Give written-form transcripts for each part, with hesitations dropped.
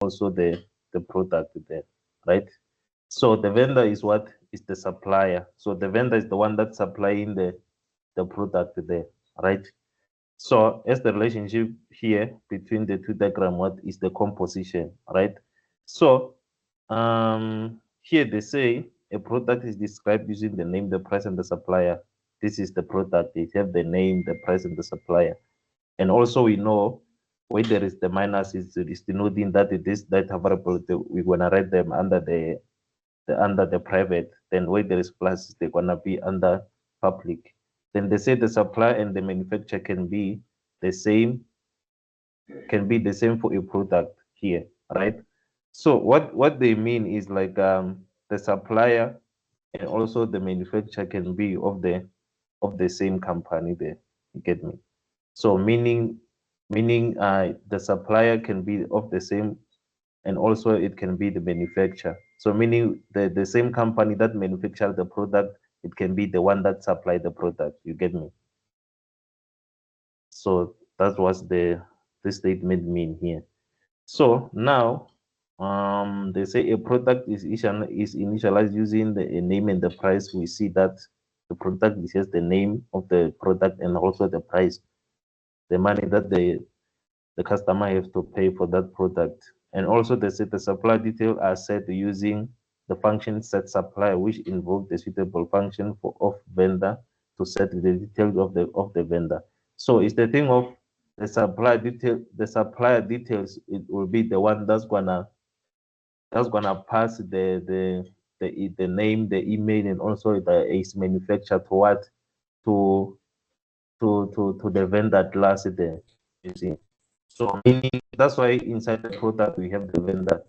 also the product there, right? So the vendor is what is the supplier. So the vendor is the one that's supplying the product there, right? So as the relationship here between the two diagram, what is the composition, right? So here they say a product is described using the name, the price, and the supplier. This is the product. They have the name, the price, and the supplier. And also we know where there is the minus is denoting that it is data variable. We're gonna write them under the under the private. Then where there is plus, they're gonna be under public. Then they say the supplier and the manufacturer can be the same for a product here, right? So what they mean is like the supplier and also the manufacturer can be of the same company there. You get me? So meaning the supplier can be of the same, and also it can be the manufacturer. So meaning the same company that manufacture the product, it can be the one that supply the product. You get me? So that's what the statement mean here. So now they say a product is initialized using the name and the price. We see that the product is just the name of the product and also the price, the money that the customer have to pay for that product. And also they say the supply detail are set using the function set supplier, which invoke the suitable function for of vendor to set the details of the vendor. So it's the thing of the supplier details, it will be the one that's gonna pass the name, the email, and also the is manufacturer to what to the vendor class there. You see. So meaning that's why inside the product we have the vendor.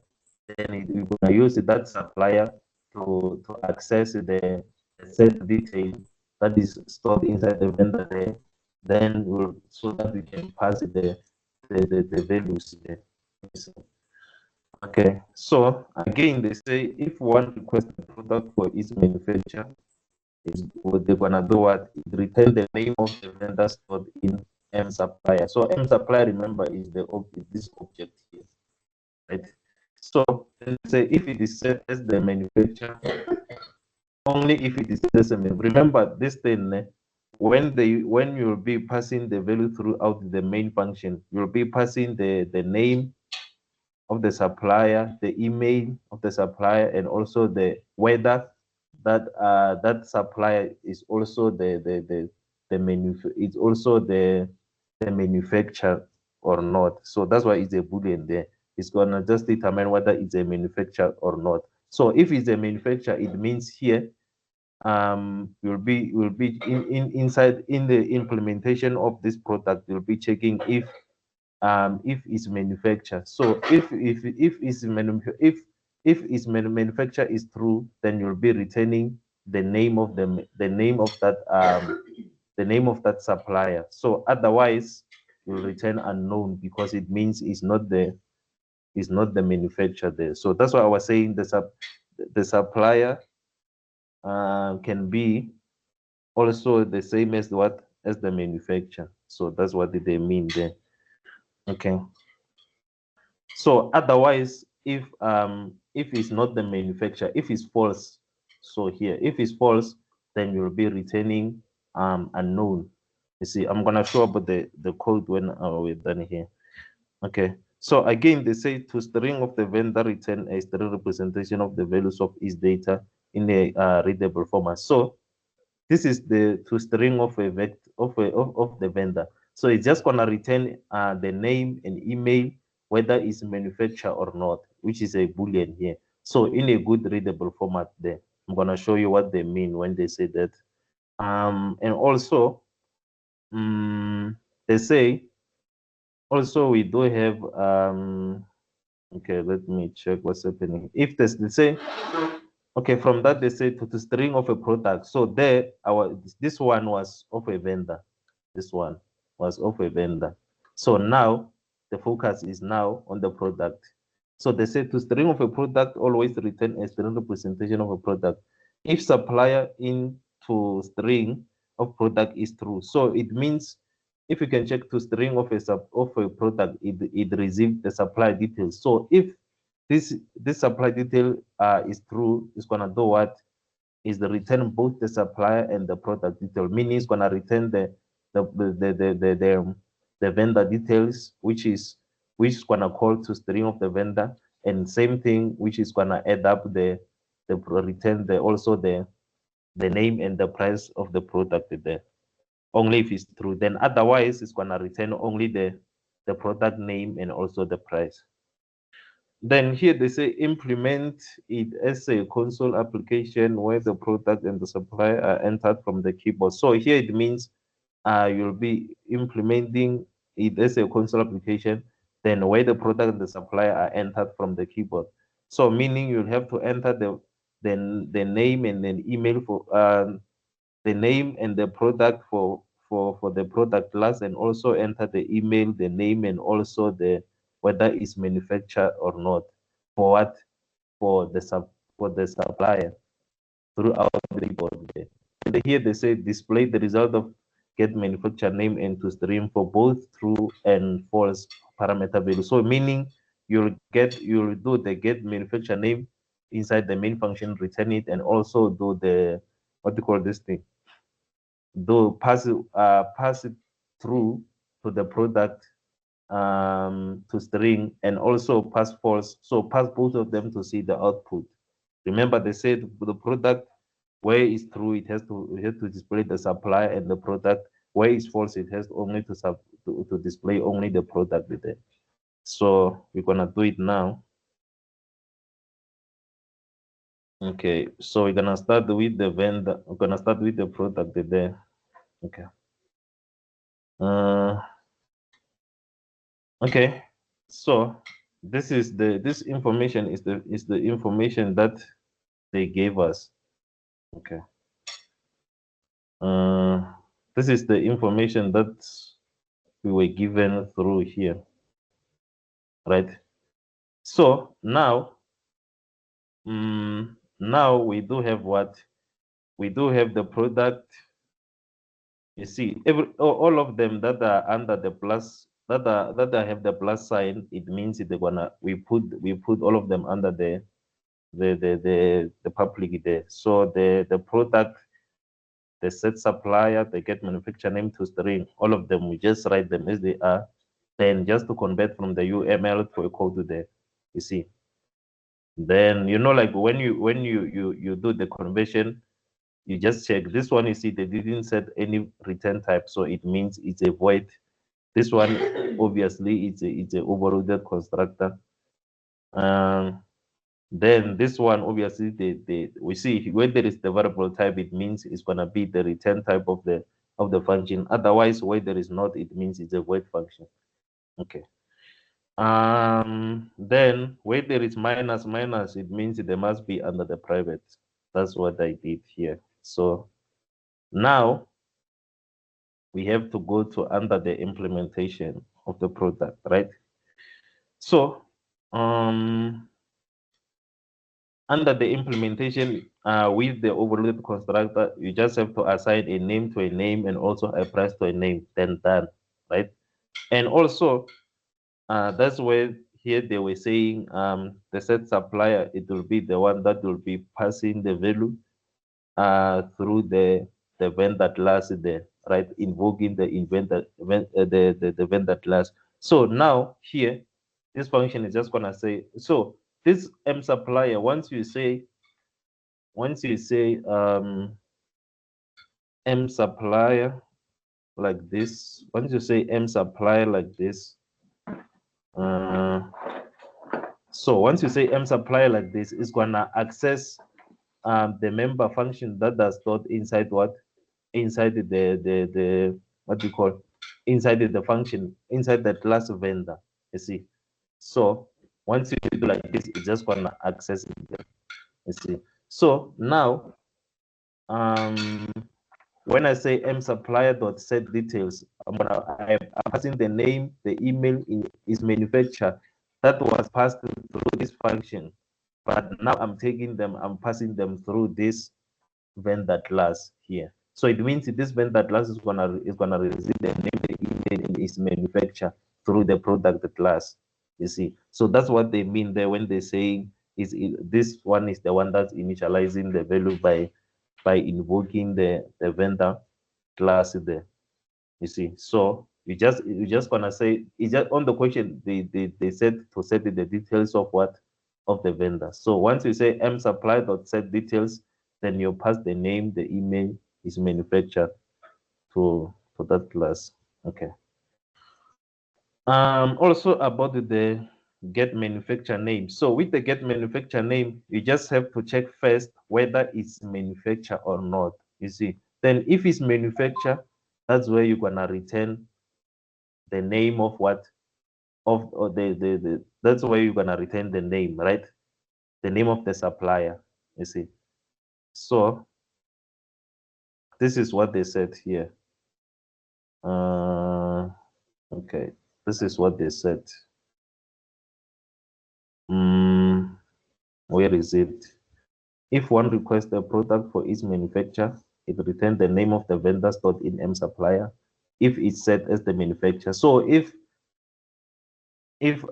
Then we're gonna use that supplier to access the set detail that is stored inside the vendor there. Then so that we can pass the values there. Okay. So again, they say if one requests the product for its manufacturer, is what they're gonna do what return the name of the vendor stored in M supplier. So M supplier, remember, is this object here, right? So let's say if it is set as the manufacturer, only if it is set as a remember this thing, when you'll be passing the value throughout the main function, you'll be passing the name of the supplier, the email of the supplier, and also the whether that supplier is also it's also the manufacturer or not. So that's why it's a boolean there. It's gonna just determine whether it's a manufacturer or not. So if it's a manufacturer, it means here will be inside in the implementation of this product, you'll be checking if it's manufactured. So if its manufacture is true, then you'll be returning the name of the name of that supplier. So otherwise you'll return unknown because it means it's not the manufacturer there. So that's why I was saying the supplier can be also the same as the manufacturer. So that's what they mean there. Okay. So otherwise, if it's not the manufacturer, if it's false, so here, if it's false, then you'll be returning unknown. You see, I'm gonna show up the code when we're done here. Okay. So again, they say to string of the vendor return a string representation of the values of its data in a readable format. So this is the to string of a vector of the vendor. So it's just gonna return the name and email, whether it's manufacturer or not, which is a boolean here. So in a good readable format there. I'm gonna show you what they mean when they say that. And also, they say also we do have okay, let me check what's happening. If they say okay, from that they say to the string of a product. So there, this one was of a vendor. This one was of a vendor. So now the focus is now on the product. So they say to string of a product, always return a string representation of a product. If supplier into string of product is true, so it means if you can check to string of a product, it receives the supply details. So if this supply detail is true, it's gonna do what? Is the return both the supplier and the product detail, meaning it's gonna return the vendor details, which is gonna call to string of the vendor, and same thing, which is gonna add up the return the also the name and the price of the product there. Only if it's true. Then otherwise it's gonna return only the product name and also the price. Then here they say implement it as a console application where the product and the supplier are entered from the keyboard. So here it means you'll be implementing it as a console application, then where the product and the supplier are entered from the keyboard. So meaning you'll have to enter the name and then email for the name and the product for the product class, and also enter the email, the name, and also the whether it's manufactured or not, for what? For the supplier throughout the keyboard there. And here they say display the result of get manufacturer name and to stream for both true and false parameter value. So meaning you'll do the get manufacturer name inside the main function, return it, and also do the what do you call this thing? Do pass it through to the product to string, and also pass false. So pass both of them to see the output. Remember, they said the product where is true, it has to display the supply and the product. Where is false, it has only to display only the product there. So we're gonna do it now. Okay, so we're gonna start with the vendor. We're gonna start with the product there. Okay. Okay, so this information is the information that they gave us. Okay. This is the information that we were given through here, right? So now, now we do have what? We do have the product. You see, all of them that are under the plus, that have the plus sign, it means they're gonna we put all of them under the public there. So the product, the set supplier, the get manufacturer name to string, all of them, we just write them as they are, then just to convert from the UML to a code there, you see. Then like when you do the conversion, you just check this one, you see they didn't set any return type, so it means it's a void. This one obviously it's a overloaded constructor. Then this one, obviously, we see where there is the variable type, it means it's gonna be the return type of the function. Otherwise, where there is not, it means it's a void function. Okay. Then where there is minus, it means they must be under the private. That's what I did here. So now we have to go to under the implementation of the product, right? So under the implementation with the overloaded constructor, you just have to assign a name to a name and also a price to a name, then done, right? And also, that's where here they were saying the set supplier, it will be the one that will be passing the value through the vendor class there, right? Invoking the the vendor class. So now here, this function is just gonna say, so this M supplier, once you say M supplier like this, once you say M supplier like this, so once you say M supplier like this, it's gonna access the member function that are stored inside what? Inside the what do you call? Inside the function, inside the class vendor, you see. So once you do like this, it's just gonna access it, you see. So now when I say M supplier dot set details, I'm passing the name, the email is manufacturer that was passed through this function, but now I'm taking them, I'm passing them through this vendor class here. So it means this vendor class is gonna receive the name, the email, and its manufacturer through the product class. You see, so that's what they mean there when they say this one is the one that's initializing the value by invoking the vendor class there. You see, so you just gonna say it's just on the question they said to set the details of what of the vendor. So once you say m supply dot set details, then you pass the name, the email is manufactured to that class. Okay. Also about the get manufacturer name. So with the get manufacturer name, you just have to check first whether it's manufacturer or not. You see, then if it's manufacturer, that's where you're gonna return the name of what of or the that's where you're gonna return the name, right? The name of the supplier. You see. So this is what they said here. Okay, this is what they said. Where is it? If one requests a product for its manufacturer, it returns the name of the vendor stored in M supplier if it's set as the manufacturer. So if it's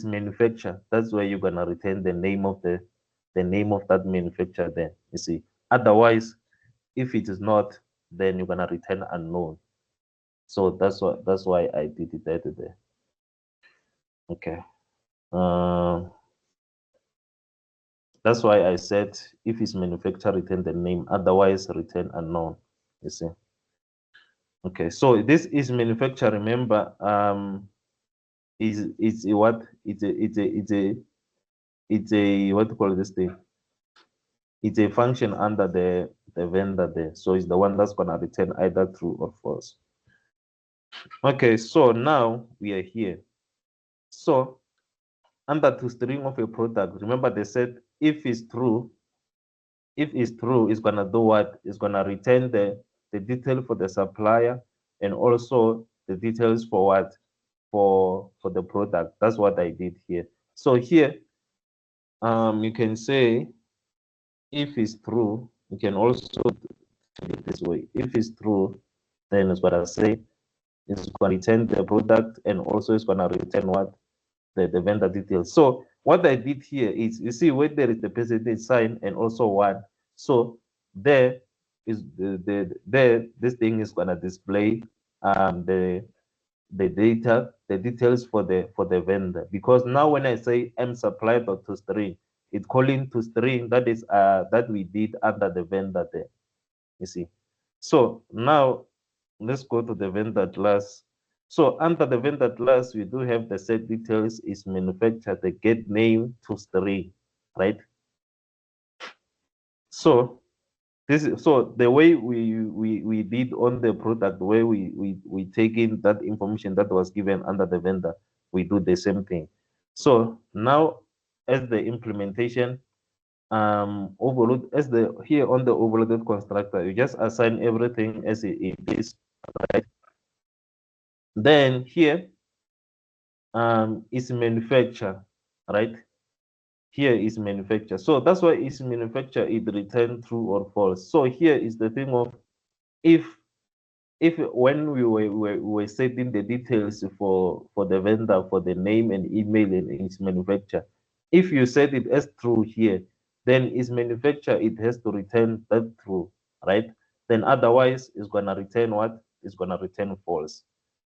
manufacturer, that's where you're gonna return the name of that manufacturer then. You see. Otherwise, if it is not, then you're gonna return unknown. So that's why I did it that there. Okay. That's why I said if it's manufacturer, return the name, otherwise return unknown. You see. Okay, so this is manufacturer. Remember, is a what? It's a what to call this thing? It's a function under the vendor there. So it's the one that's gonna return either true or false. Okay, so now we are here. So under toString of a product, remember they said if it's true, it's gonna do what? It's gonna return the detail for the supplier and also the details for what? For the product. That's what I did here. So here, you can say if it's true, you can also do it this way. If it's true, then it's gonna say it's gonna return the product and also it's gonna return what? The vendor details. So what I did here is, you see where there is the percentage sign and also one. So there is there this thing is gonna display the details for the vendor, because now when I say m supply dot toString, it's calling toString that is that we did under the vendor there. You see. So now let's go to the vendor class. So under the vendor class, we do have the set details is manufacturer, the get name toString, right? So this is so the way we did on the product, the way we take in that information that was given under the vendor, we do the same thing. So now as the implementation, overload as the here on the overloaded constructor, you just assign everything as it is, right? Then here is manufacture, right? Here is manufacture. So that's why is manufacture, it return true or false. So here is the thing of if when we were setting the details for the vendor, for the name and email and its manufacturer, if you set it as true here, then its manufacturer, it has to return that true, right? Then otherwise it's gonna return what? It's gonna return false.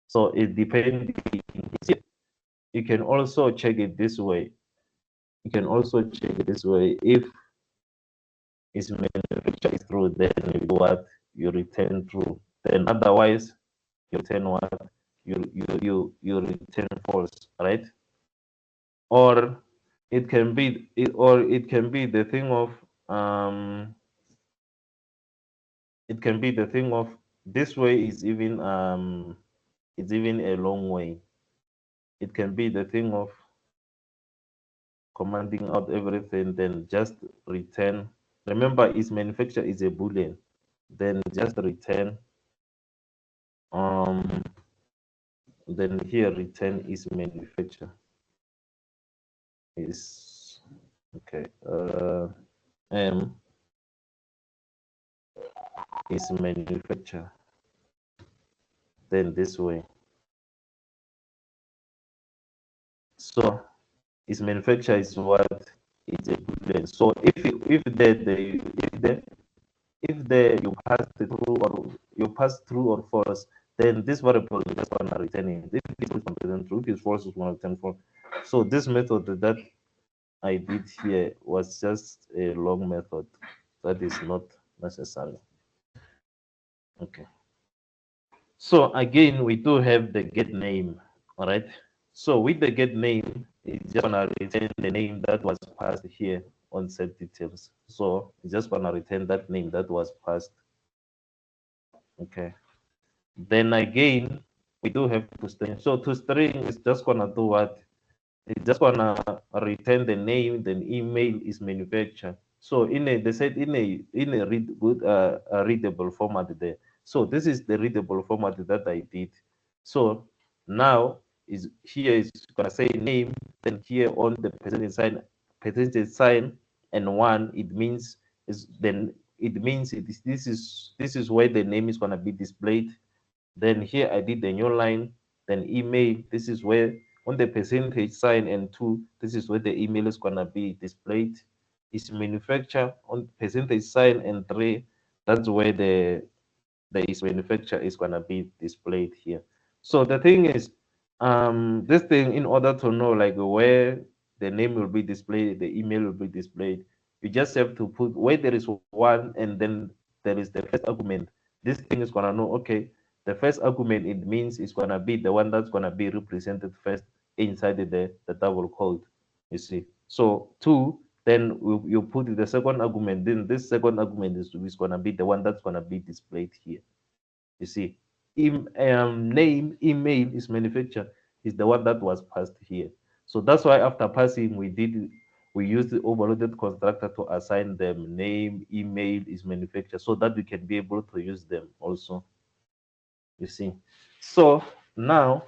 So it depends. You can also check it this way. You can also check it this way. If its manufacturer is true, then you do what? You return true. Then otherwise you return what? You return false, right? Or it can be the thing of it can be the thing of this way is even it's even a long way. It can be the thing of commanding out everything, then just return. Remember, its manufacturer is a boolean. Then just return um then here return is manufacturer is okay. M is manufacturer. Then this way. So its manufacturer is what is equivalent. So if you pass true or false, then this variable is just gonna return it. If it's true, it's gonna return true. If it's false, it's gonna return false. So this method that I did here was just a long method that is not necessary. Okay. So again, we do have the get name. All right. So with the get name, it's just gonna return the name that was passed here on set details. So it's just gonna return that name that was passed. Okay. Then again, we do have toString. So toString is just gonna do what? It's just gonna return the name, then email is manufacturer. So they said in a a readable format there. So this is the readable format that I did. So now is here is gonna say name, then here on the percentage sign and one, it means this is where the name is gonna be displayed. Then here I did the new line, then email. This is where on the percentage sign and two, this is where the email is gonna be displayed. It's manufacturer on percentage sign and three, that's where the is manufacturer is gonna be displayed here. So the thing is, this thing in order to know like where the name will be displayed, the email will be displayed, you just have to put where there is one and then there is the first argument. This thing is gonna know, okay, the first argument it means it's gonna be the one that's gonna be represented first inside the double quote. You see. So two, then you put the second argument, then this second argument is gonna be the one that's gonna be displayed here. You see, name email is manufacturer is the one that was passed here. So that's why after passing, we used the overloaded constructor to assign them name, email is manufacturer, so that we can be able to use them also. You see. So now,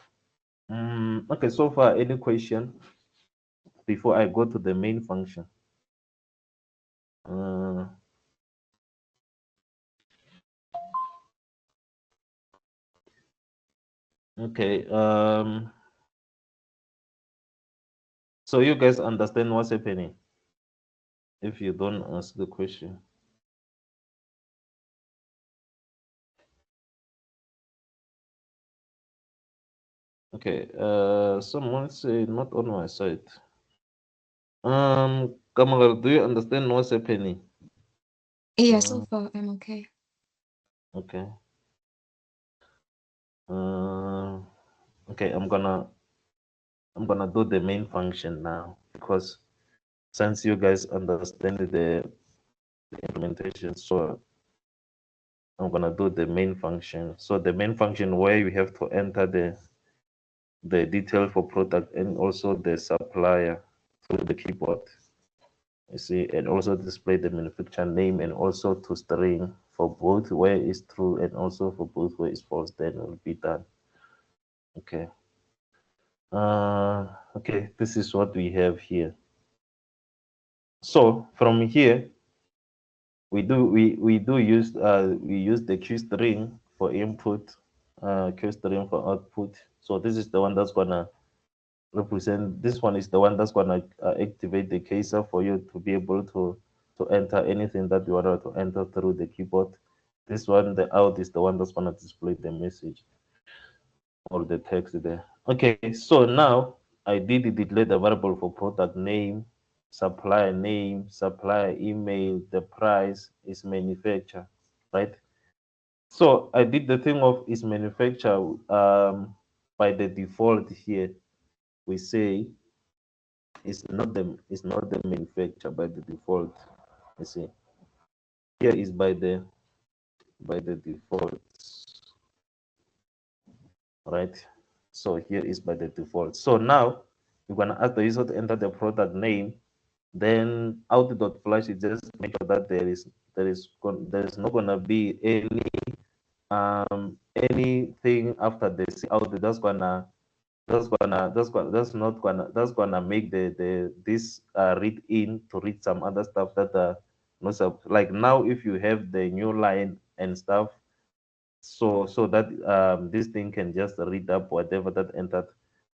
okay, so far any question before I go to the main function? Uh, okay. So you guys understand what's happening? If you don't ask the question. Okay, someone say not on my side. Kamal, do you understand what's happening? Yeah, so far I'm okay. Okay. Uh, okay, I'm gonna do the main function now because since you guys understand the implementation, so I'm gonna do the main function. So the main function where you have to enter the detail for product and also the supplier through the keyboard. You see, and also display the manufacturer name and also toString for both where is true and also for both where is false, then it will be done. Okay. Okay, this is what we have here. So from here, we use the QString for input, QString for output. So this is the one that's gonna represent, this one is the one that's gonna activate the caser for you to be able to enter anything that you want to enter through the keyboard. This one, the out, is the one that's gonna display the message or the text there. Okay, so now I did declare the variable for product name, supplier email, the price is manufacturer, right? So I did the thing of is manufacturer. By the default here, we say it's not the manufacturer by the default. You see, here is by the default, right? So here is by the default. So now you're gonna ask the user to enter the product name, then out.flash is just make sure that there is not gonna be anything after the out. That's gonna make this read in to read some other stuff that not like now if you have the new line and stuff, so that this thing can just read up whatever that entered.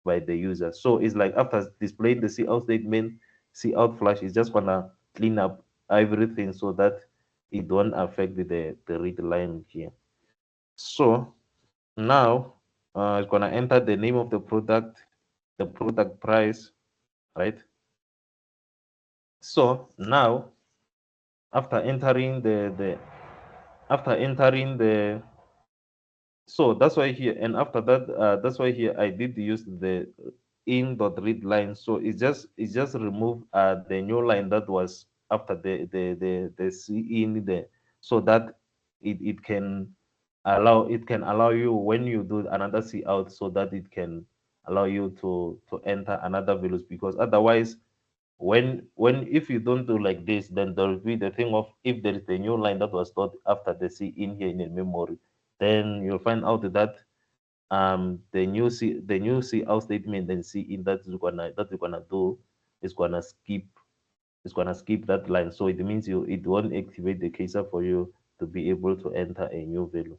by the user. So it's like after displaying the cout statement, cout flash is just gonna clean up everything so that it won't affect the read line here. So now it's gonna enter the name of the product price, right? So now after entering the after entering the so that's why here, and after that, that's why here I did use the in dot read line. So it's just remove the new line that was after the c in there, so that it can allow you when you do another c out, so that it can allow you to enter another values, because otherwise when if you don't do like this, then there will be the thing of if there is a new line that was stored after the c in here in the memory, then you'll find out that the new C out statement then C in that you're gonna do is gonna skip that line. So it means it won't activate the caser for you to be able to enter a new value.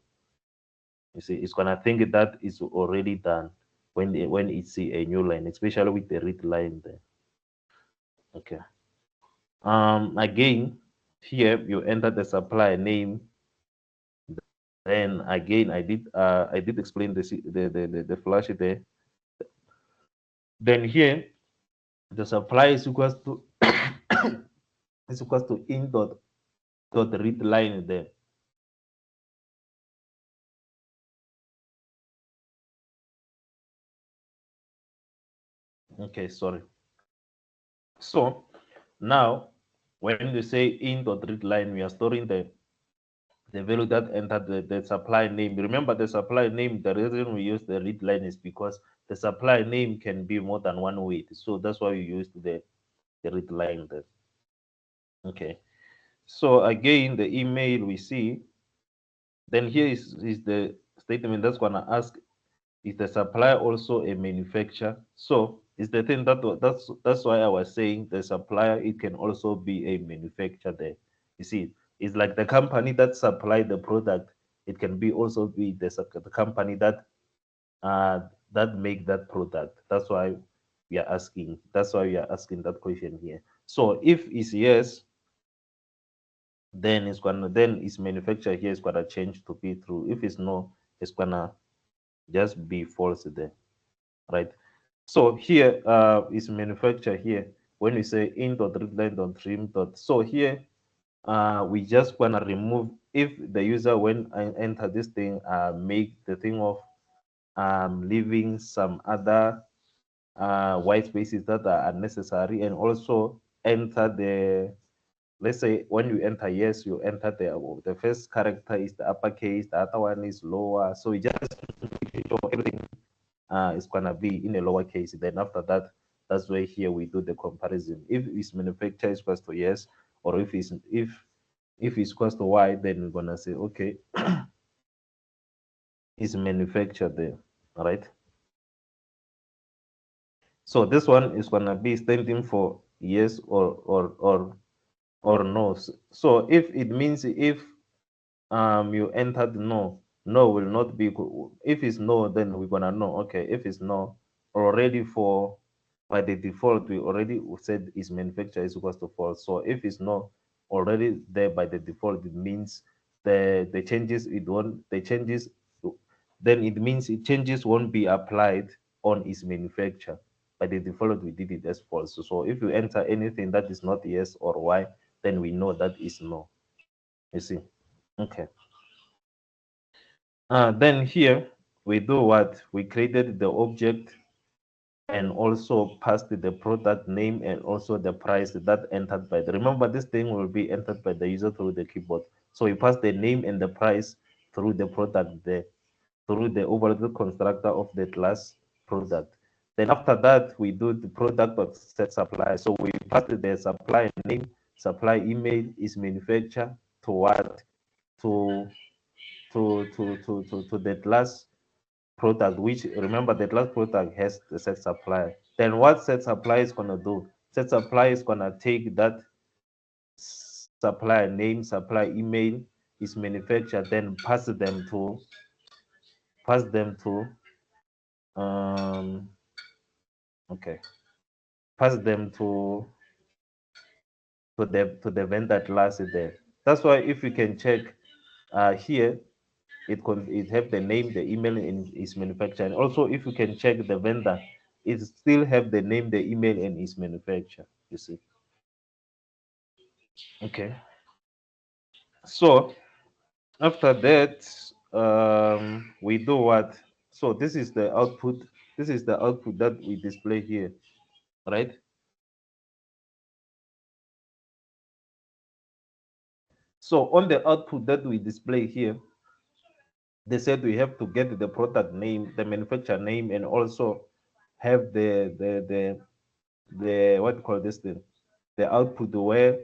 You see, it's gonna think that it's already done when it see a new line, especially with the read line there. Okay. Again, here you enter the supplier name. Then again, I did explain the flash there. Then here the supply is equals to in dot read line there. Okay, sorry. So now when you say in dot read line, we are storing the value that entered the supply name. Remember the supply name, the reason we use the read line is because the supply name can be more than one weight. So that's why we used the read line there. Okay. So again, the email we see, then here is the statement that's gonna ask, is the supplier also a manufacturer? So it's the thing that's why I was saying the supplier, it can also be a manufacturer there. You see, it's like the company that supply the product, it can be also be the company uh that make that product. That's why we are asking that question here. So if it's yes, then its manufacturer here is gonna change to be true. If it's no, it's gonna just be false there, right? So here is manufacturer here. When we say in dot readline dot trim dot, so here we just wanna remove if the user when I enter this thing make the thing of leaving some other white spaces that are unnecessary, and also enter the, let's say when you enter yes, you enter the first character is the uppercase, the other one is lower, so you just make sure everything is gonna be in a lowercase. Then after that, that's where here we do the comparison. If it's manufacturer is equals to yes, or if it's equals to y, then we're gonna say okay, it's manufactured there. All right. So this one is gonna be standing for yes or no. So if it means if you entered no, no will not be if it's no, then we're gonna know. Okay, if it's no, already for by the default we already said is manufacturer is equals to false. So if it's no already there by the default, it means the changes it won't the changes then it means it changes won't be applied on its manufacturer. By the default we did it as false. So if you enter anything that is not yes or y, then we know that is no. You see. Okay. Then here we do what? We created the object and also passed the product name and also the price that entered by the, remember this thing will be entered by the user through the keyboard. So we pass the name and the price through the product there, through the overloaded constructor of the class product. Then after that, we do the product of set supply. So we pass the supply name, supply email is manufacturer to what? To to that last product, which remember that last product has the set supply. Then what set supply is gonna do? Set supply is gonna take that supplier name, supply email, is manufacturer, then pass them to um Okay, pass them to the vendor class there. That's why if you can check here, it have the name, the email in its manufacturer, and also if you can check the vendor, it still have the name, the email, and its manufacturer. You see. Okay. So after that, we do what? So this is the output. This is the output that we display here, right? So on the output that we display here, they said we have to get the product name, the manufacturer name, and also have the what you call this thing, the output where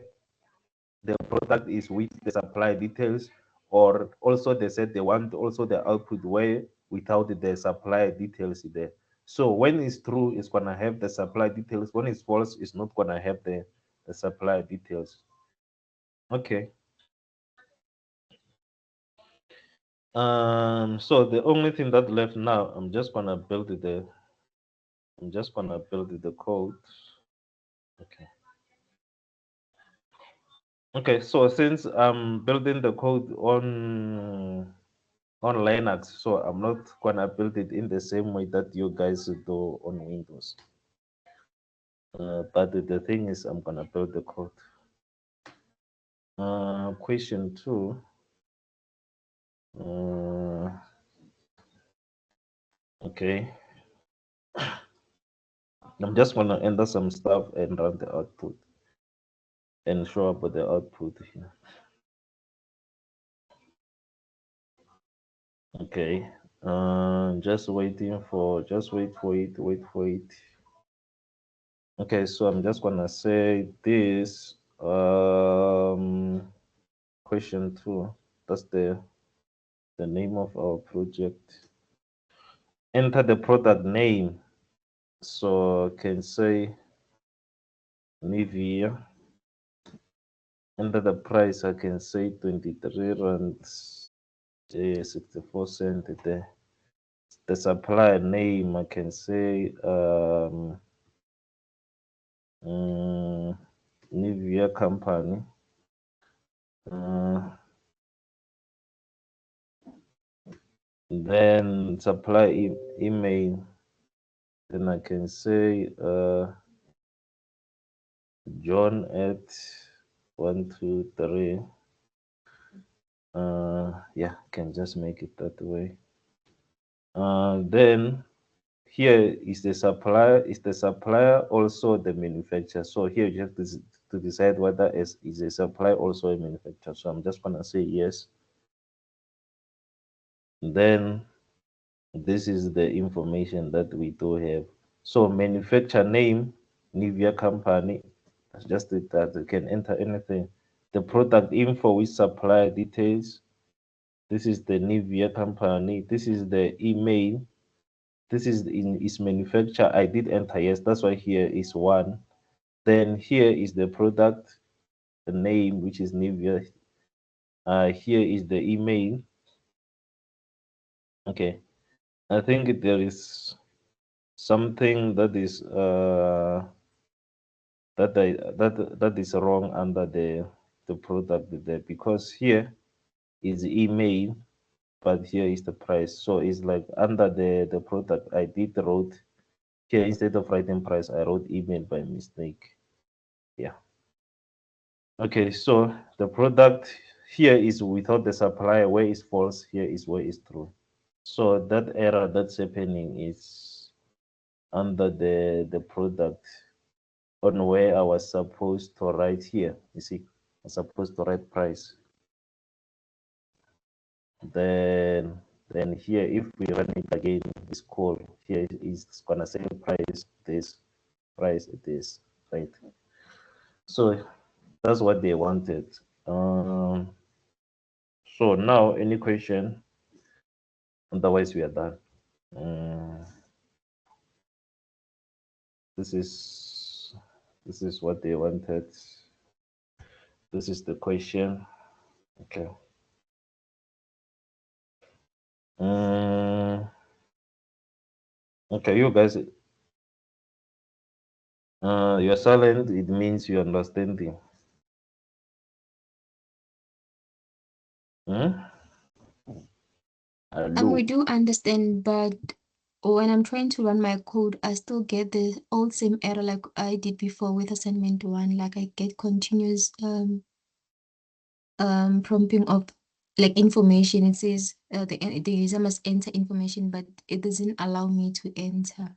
the product is with the supply details, or also they said they want also the output where without the supply details there. So when it's true, it's gonna have the supply details. When it's false, it's not gonna have the supply details. Okay. So the only thing that left now, I'm just gonna build the code. Okay. Okay, so since I'm building the code on Linux, so I'm not gonna build it in the same way that you guys do on Windows. But the thing is, I'm gonna build the code. Question two. Uh, okay, I'm just gonna enter some stuff and run the output and show up with the output here. Okay. Just waiting for, just wait for it. Okay, so I'm just gonna say this. Question two. That's the name of our project. Enter the product name. So can say Nivea. Enter the price. I can say 23 rand 64 cent. The supplier name. I can say Nivea company. Uh, then supply email. Then I can say John at 123. Yeah, can just make it that way. Then here is the supplier also the manufacturer. So here you have to decide whether is a supplier also a manufacturer. So I'm just gonna say yes. Then this is the information that we do have. So manufacturer name, Nivea company. That's just it, that you can enter anything. The product info with supplier details. This is the Nivea company. This is the email. This is in its manufacturer. I did enter yes. That's why here is one. Then here is the product, the name, which is Nivea. Here is the email. Okay. I think there is something that is that is wrong under the product there, because here is email, but here is the price. So it's like under the product I did wrote here, instead of writing price I wrote email by mistake. Yeah. Okay, so the product here is without the supplier, where is false, here is where is true. So that error that's happening is under the product, on where I was supposed to write here. You see, I was supposed to write price. Then here, if we run it again, it's cool. Here is gonna say price this, right? So that's what they wanted. So now any question? Otherwise we are done. Um, this is what they wanted. This is the question. Okay. Okay, you guys You're silent, it means you're understanding. Hmm? We Hello. do understand, but when I'm trying to run my code, I still get the old same error like I did before with assignment one. Like I get continuous prompting of like information. It says the user must enter information, but it doesn't allow me to enter.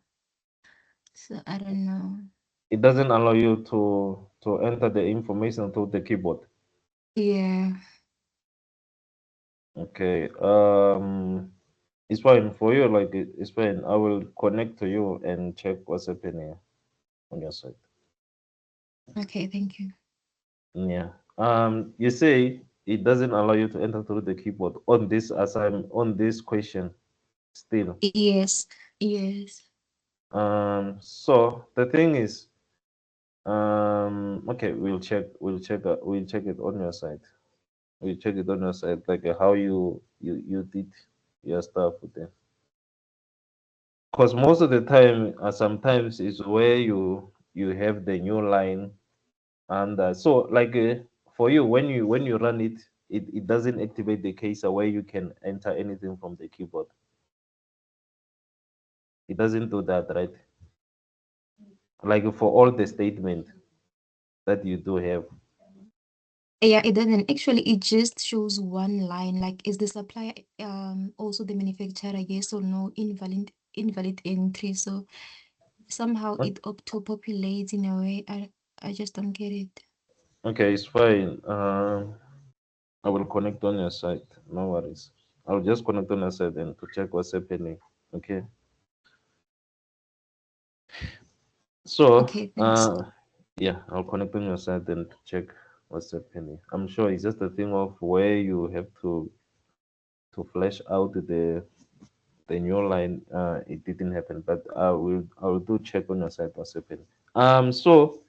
So I don't know. It doesn't allow you to enter the information through the keyboard. Yeah. Okay. It's fine for you. Like it's fine. I will connect to you and check what's happening on your side. Okay, thank you. Yeah. You say it doesn't allow you to enter through the keyboard on this assignment on this question still. Yes, yes. So the thing is, okay, we'll check it on your side. We'll check it on your side, like how you did your stuff with them. Because most of the time, sometimes is where you have the new line, and so like for you when you run it, it doesn't activate the case where you can enter anything from the keyboard. It doesn't do that, right? Like for all the statement that you do have. Yeah, it doesn't. Actually, it just shows one line. Like, is the supplier also the manufacturer? Yes or no? Invalid entry. So somehow it auto populates in a way. I just don't get it. Okay, it's fine. I will connect on your side. No worries. I'll just connect on your side and to check what's happening. Okay. So, Okay, thanks. yeah, I'll connect on your side and to check what's happening. I'm sure it's just a thing of where you have to flesh out the new line. It didn't happen, but I will do check on your side what's happening. So,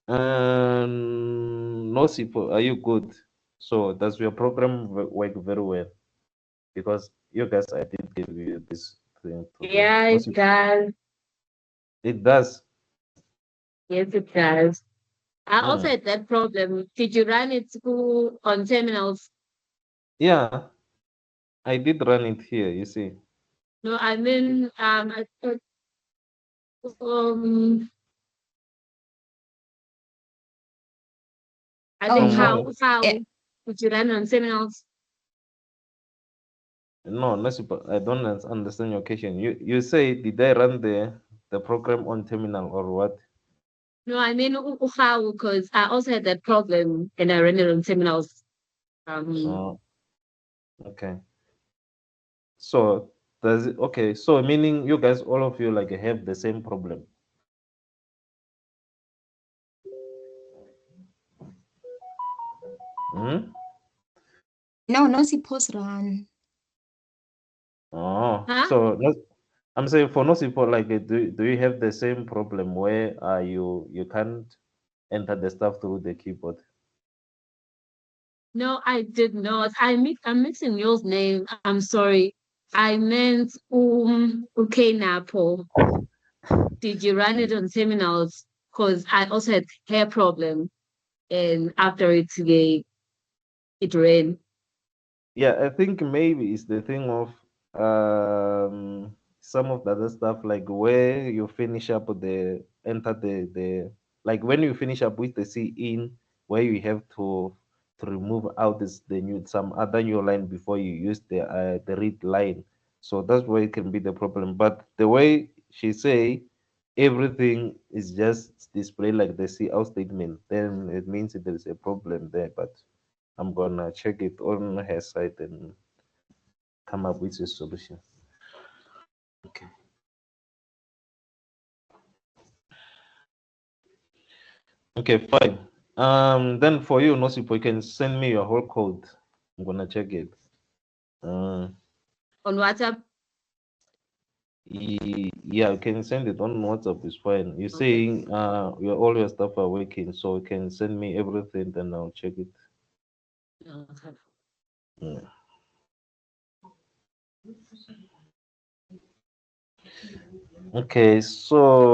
no, Sipo, are you good? So, does your program work very well? Because you guys, I did give you this thing to do. Yeah, No, it Sipo, does. it does. Yes, it does. I also Mm. had that problem. Did you run it through on terminals? Yeah, I did run it here. You see. No, I mean, um, I Oh think From no. where? how did you run on terminals? No, no, Sipo, I don't understand your question. You say did I run the program on terminal or what? No, I mean how because I also had that problem and I ran it on terminals. Oh, okay. So does it okay? So meaning you guys, all of you, like have the same problem. Hmm? No, no, suppose run. Oh, huh? so I'm saying for no people like do you have the same problem where you can't enter the stuff through the keyboard? No, I did not. I'm mixing Neil's name. I'm sorry. I meant okay Napo. Did you run it on terminals? Because I also had hair problem, and after it ran. Yeah, I think maybe it's the thing of some of the other stuff like where you finish up with the enter the like when you finish up with the C in where you have to remove out this the new some other new line before you use the read line. So that's where it can be the problem. But the way she say everything is just displayed like the C out statement, then it means that there is a problem there. But I'm gonna check it on her side and come up with a solution. Okay. Okay, fine. Then for you, Nosipo, you can send me your whole code. I'm gonna check it. Uh, On WhatsApp. yeah, you can send it on WhatsApp. It's fine. You're Okay. saying all your stuff are working, so you can send me everything, then I'll check it. Okay. Mm. Okay, so